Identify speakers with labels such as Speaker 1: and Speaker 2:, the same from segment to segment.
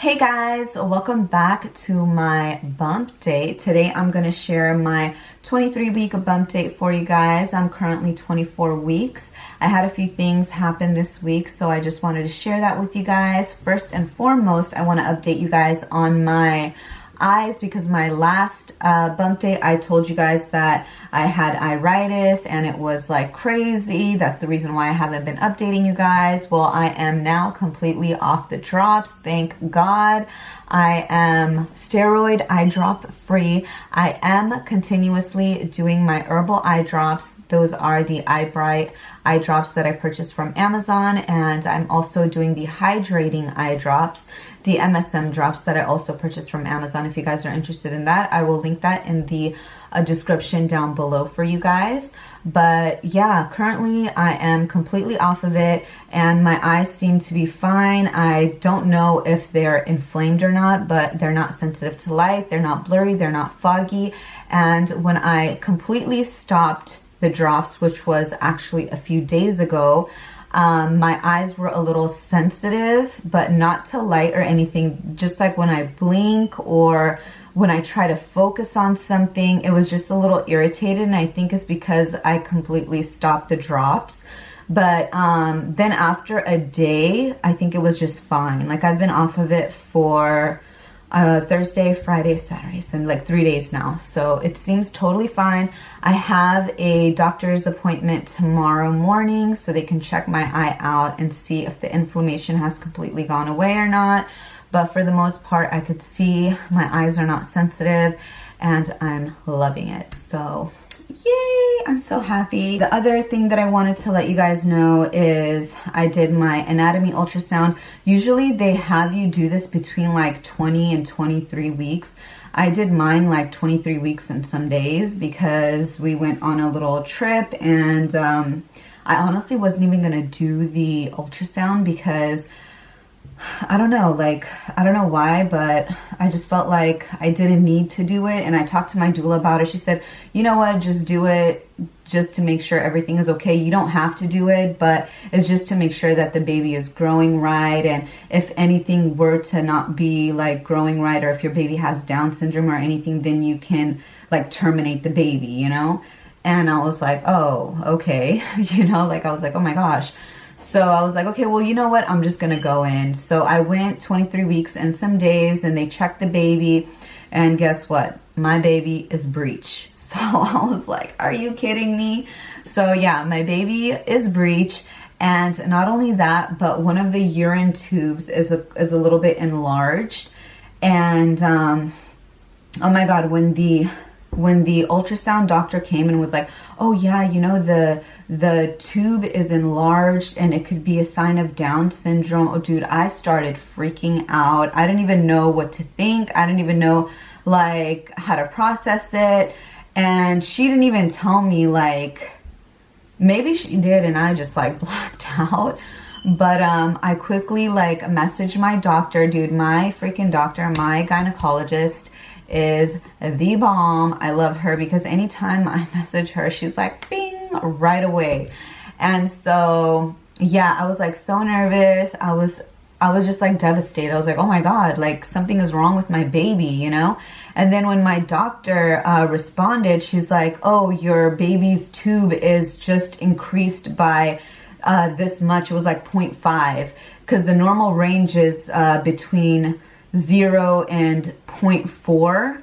Speaker 1: Hey guys, welcome back to my bump date. Today I'm going to share my 23-week bump date for you guys. I'm currently 24 weeks. I had a few things happen this week, so I just wanted to share that with you guys. First and foremost, I want to update you guys on my eyes because my last bump date I told you guys that I had iritis and it was like crazy. That's the reason why I haven't been updating you guys. Well, I am now completely off the drops, thank God. I am steroid eye drop free. I am continuously doing my herbal eye drops. Those are the Eye Bright eye drops that I purchased from Amazon, and I'm also doing the hydrating eye drops, the MSM drops that I also purchased from Amazon. If you guys are interested in that, I will link that in the description down below for you guys. But yeah, currently I am completely off of it and my eyes seem to be fine. I don't know if they're inflamed or not, but they're not sensitive to light, they're not blurry, they're not foggy. And when I completely stopped the drops, which was actually a few days ago, my eyes were a little sensitive, but not to light or anything. Just like when I blink or when I try to focus on something, it was just a little irritated, and I think it's because I completely stopped the drops. But then after a day, I think it was just fine. Like I've been off of it for Thursday, Friday, Saturday, so like 3 days now. So it seems totally fine. I have a doctor's appointment tomorrow morning so they can check my eye out and see if the inflammation has completely gone away or not. But for the most part, I could see my eyes are not sensitive and I'm loving it. So yay, I'm so happy. The other thing that I wanted to let you guys know is I did my anatomy ultrasound. Usually they have you do this between like 20 and 23 weeks. I did mine like 23 weeks and some days because we went on a little trip, and I honestly wasn't even gonna do the ultrasound because I don't know, like, I don't know why, but I just felt like I didn't need to do it. And I talked to my doula about it. She said, you know what, just do it just to make sure everything is okay. You don't have to do it, but it's just to make sure that the baby is growing right. And if anything were to not be like growing right, or if your baby has Down syndrome or anything, then you can like terminate the baby, you know? And I was like, oh, okay. You know, like I was like, oh my gosh. So I was like, okay, well, you know what? I'm just going to go in. So I went 23 weeks and some days, and they checked the baby. And guess what? My baby is breech. So I was like, are you kidding me? So yeah, my baby is breech. And not only that, but one of the urine tubes is a little bit enlarged. And oh my God, when the ultrasound doctor came and was like, oh yeah, you know, the tube is enlarged and it could be a sign of Down syndrome. Oh dude, I started freaking out. I didn't even know what to think. I didn't even know like how to process it. And she didn't even tell me, like, maybe she did and I just like blacked out. But I quickly like messaged my doctor, dude, my freaking doctor, my gynecologist is the bomb. I love her because anytime I message her, she's like bing right away. And so yeah, I was like so nervous. I was just like devastated. I was like, oh my God, like something is wrong with my baby, you know? And then when my doctor responded, she's like, oh, your baby's tube is just increased by this much. It was like 0.5 because the normal range is between 0 and 0.4,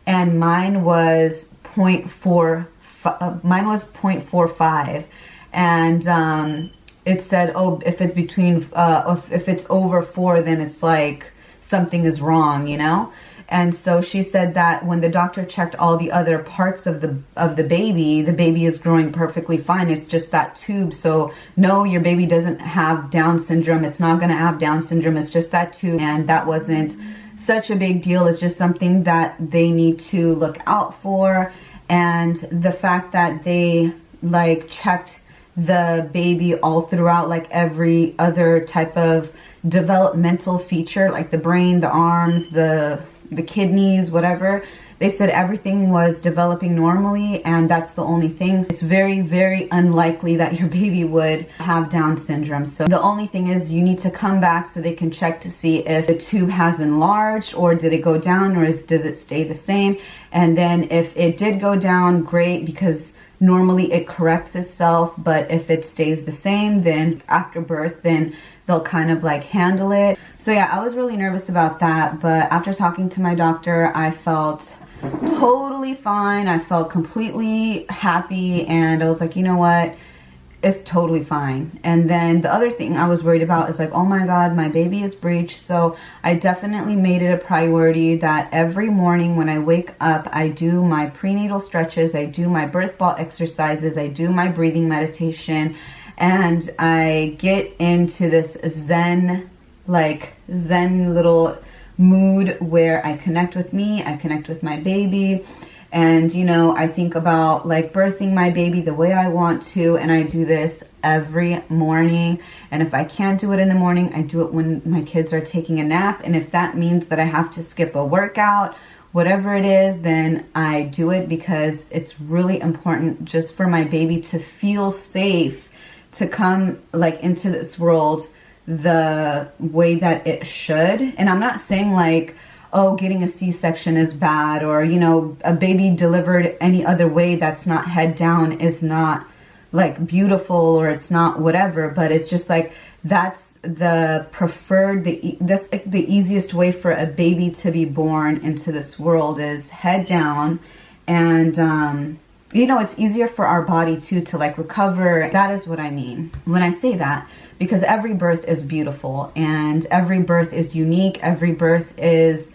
Speaker 1: and mine was 0.4. Mine was 0.45, and it said, oh, if it's between, if it's over 4, then it's like something is wrong, you know. And so she said that when the doctor checked all the other parts of the baby is growing perfectly fine. It's just that tube. So no, your baby doesn't have Down syndrome. It's not going to have Down syndrome. It's just that tube. And that wasn't such a big deal. It's just something that they need to look out for. And the fact that they like checked the baby all throughout, like every other type of developmental feature, like the brain, the arms, the kidneys, whatever, They said everything was developing normally, and that's the only thing. It's very, very unlikely that your baby would have Down syndrome. So the only thing is you need to come back so they can check to see if the tube has enlarged, or did it go down, or does it stay the same. And then if it did go down, great, because normally it corrects itself. But if it stays the same, then after birth, then they'll kind of like handle it. So yeah, I was really nervous about that, but after talking to my doctor, I felt totally fine. I felt completely happy, and I was like, you know what, it's totally fine. And then the other thing I was worried about is like, oh my God, my baby is breached. So I definitely made it a priority that every morning when I wake up, I do my prenatal stretches, I do my birth ball exercises, I do my breathing meditation, and I get into this zen little mood where I connect with me, I connect with my baby, and you know, I think about like birthing my baby the way I want to, and I do this every morning. And if I can't do it in the morning, I do it when my kids are taking a nap, and if that means that I have to skip a workout, whatever it is, then I do it, because it's really important just for my baby to feel safe to come like into this world the way that it should. And I'm not saying like, oh, getting a C-section is bad, or, you know, a baby delivered any other way that's not head down is not like beautiful, or it's not whatever, but it's just like, that's the preferred, that's like the easiest way for a baby to be born into this world is head down. And you know, it's easier for our body too to like recover. That is what I mean when I say that, because every birth is beautiful and every birth is unique. Every birth is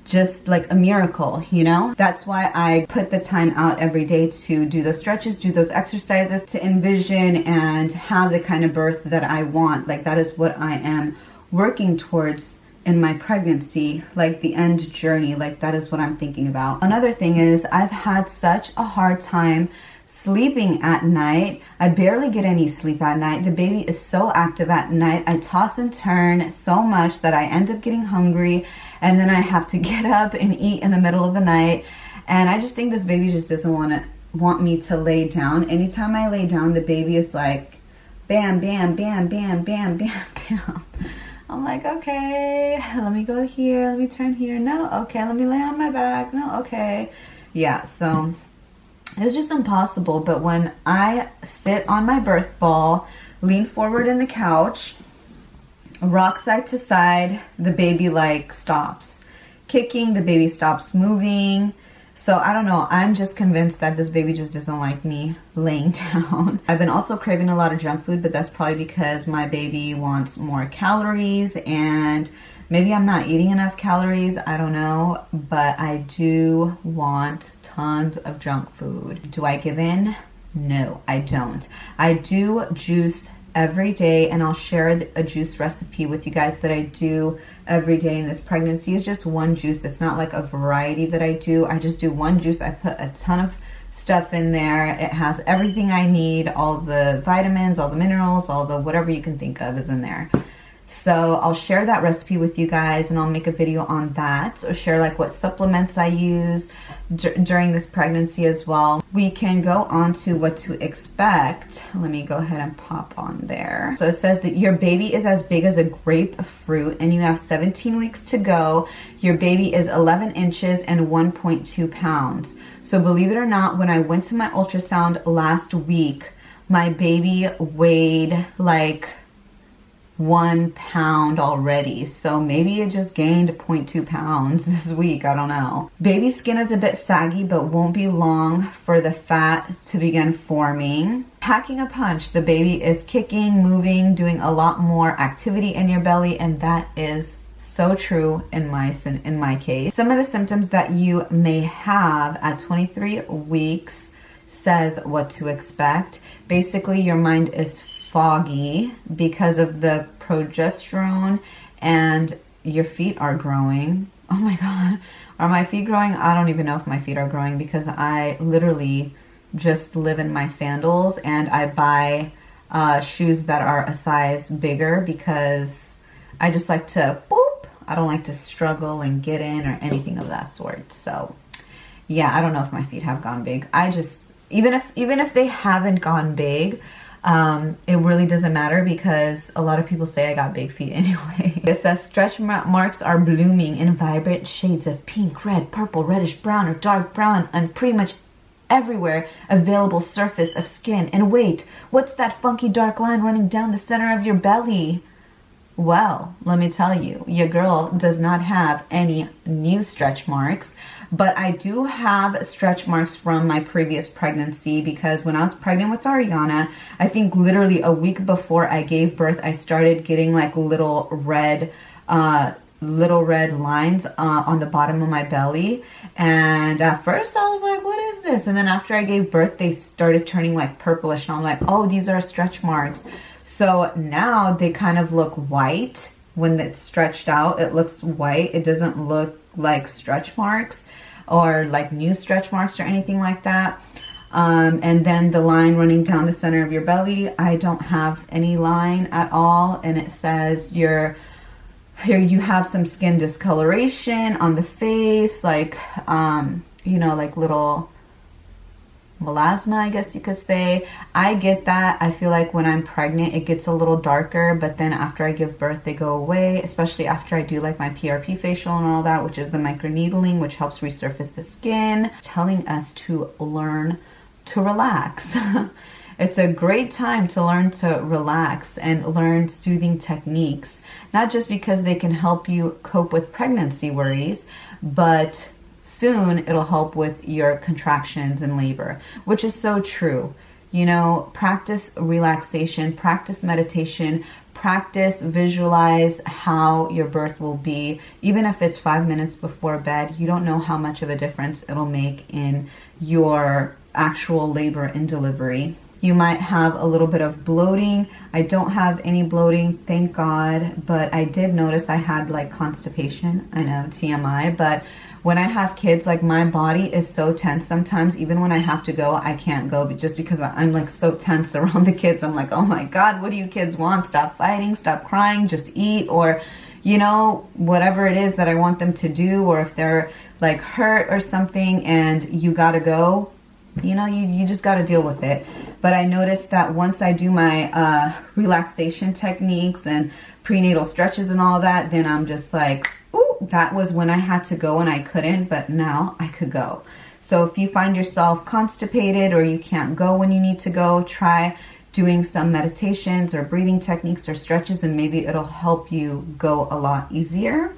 Speaker 1: just like a miracle, you know? That's why I put the time out every day to do those stretches, do those exercises, to envision and have the kind of birth that I want. Like, that is what I am working towards in my pregnancy, like the end journey. Like, that is what I'm thinking about. Another thing is, I've had such a hard time sleeping at night. I barely get any sleep at night. The baby is so active at night. I toss and turn so much that I end up getting hungry, and then I have to get up and eat in the middle of the night. And I just think this baby just doesn't want me to lay down. Anytime I lay down, the baby is like, bam, bam, bam, bam, bam, bam, bam. I'm like, okay, let me go here, let me turn here. No, okay, let me lay on my back. No, okay. Yeah, so it's just impossible. But when I sit on my birth ball, lean forward in the couch, rock side to side, the baby like stops kicking, the baby stops moving. So I don't know, I'm just convinced that this baby just doesn't like me laying down. I've been also craving a lot of junk food, but that's probably because my baby wants more calories, and maybe I'm not eating enough calories, I don't know, but I do want tons of junk food. Do I give in? No, I don't. I do juice every day, and I'll share a juice recipe with you guys that I do every day in this pregnancy. Is just one juice. It's not like a variety that I do. I just do one juice. I put a ton of stuff in there. It has everything I need, all the vitamins, all the minerals, all the whatever you can think of is in there. So I'll share that recipe with you guys, and I'll make a video on that, or share like what supplements I use during this pregnancy as well. We can go on to what to expect. Let me go ahead and pop on there. So it says that your baby is as big as a grapefruit, and you have 17 weeks to go. Your baby is 11 inches and 1.2 pounds. So believe it or not, when I went to my ultrasound last week, my baby weighed like 1 pound already. So maybe it just gained 0.2 pounds this week. I don't know. Baby skin is a bit saggy, but won't be long for the fat to begin forming. Packing a punch. The baby is kicking, moving, doing a lot more activity in your belly, and that is so true in my case. Some of the symptoms that you may have at 23 weeks says what to expect. Basically, your mind is foggy because of the progesterone, and your feet are growing. Oh my God, are my feet growing? I don't even know if my feet are growing, because I literally just live in my sandals, and I buy shoes that are a size bigger because I just like to boop. I don't like to struggle and get in or anything of that sort. So yeah, I don't know if my feet have gone big. I just, even if they haven't gone big, it really doesn't matter because a lot of people say I got big feet anyway. It says stretch marks are blooming in vibrant shades of pink, red, purple, reddish brown, or dark brown on pretty much everywhere available surface of skin. And wait, what's that funky dark line running down the center of your belly? Well, let me tell you, your girl does not have any new stretch marks, but I do have stretch marks from my previous pregnancy because when I was pregnant with Ariana, I think literally a week before I gave birth, I started getting like little red lines on the bottom of my belly. And at first I was like, what is this? And then after I gave birth, they started turning like purplish and I'm like, oh, these are stretch marks. So now they kind of look white. When it's stretched out, it looks white. It doesn't look like stretch marks or like new stretch marks or anything like that. And then the line running down the center of your belly, I don't have any line at all. And it says here you have some skin discoloration on the face, like, you know, like little melasma, I guess you could say. I get that. I feel like when I'm pregnant, it gets a little darker, but then after I give birth, they go away, especially after I do like my PRP facial and all that, which is the microneedling, which helps resurface the skin, telling us to learn to relax. It's a great time to learn to relax and learn soothing techniques, not just because they can help you cope with pregnancy worries, but soon it'll help with your contractions and labor, which is so true. You know, practice relaxation, practice meditation, practice visualize how your birth will be. Even if it's 5 minutes before bed, you don't know how much of a difference it'll make in your actual labor and delivery. You might have a little bit of bloating. I don't have any bloating, thank God, but I did notice I had like constipation. I know, TMI, but when I have kids, like my body is so tense sometimes. Even when I have to go, I can't go just because I'm like so tense around the kids. I'm like, oh my God, what do you kids want? Stop fighting, stop crying, just eat, or, you know, whatever it is that I want them to do, or if they're like hurt or something and you gotta go, you know, you just got to deal with it. But I noticed that once I do my relaxation techniques and prenatal stretches and all that, then I'm just like, ooh, that was when I had to go and I couldn't, but now I could go. So if you find yourself constipated or you can't go when you need to go, try doing some meditations or breathing techniques or stretches, and maybe it'll help you go a lot easier.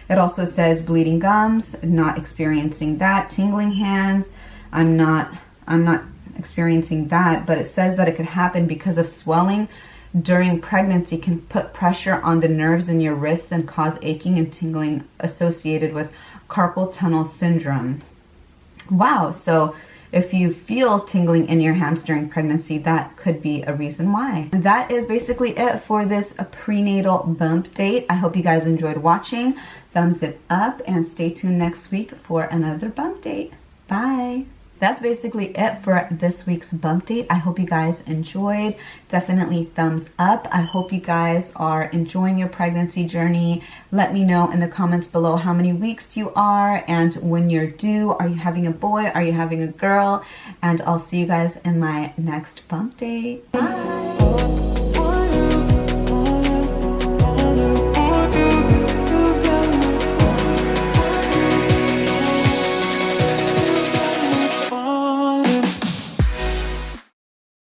Speaker 1: It also says bleeding gums, not experiencing that. Tingling hands, I'm not experiencing that, but it says that it could happen because of swelling during pregnancy can put pressure on the nerves in your wrists and cause aching and tingling associated with carpal tunnel syndrome. Wow, so if you feel tingling in your hands during pregnancy, that could be a reason why. That is basically it for this prenatal bump date. I hope you guys enjoyed watching. Thumbs it up and stay tuned next week for another bump date. Bye. That's basically it for this week's bump date. I hope you guys enjoyed. Definitely thumbs up. I hope you guys are enjoying your pregnancy journey. Let me know in the comments below how many weeks you are and when you're due. Are you having a boy? Are you having a girl? And I'll see you guys in my next bump date. Bye.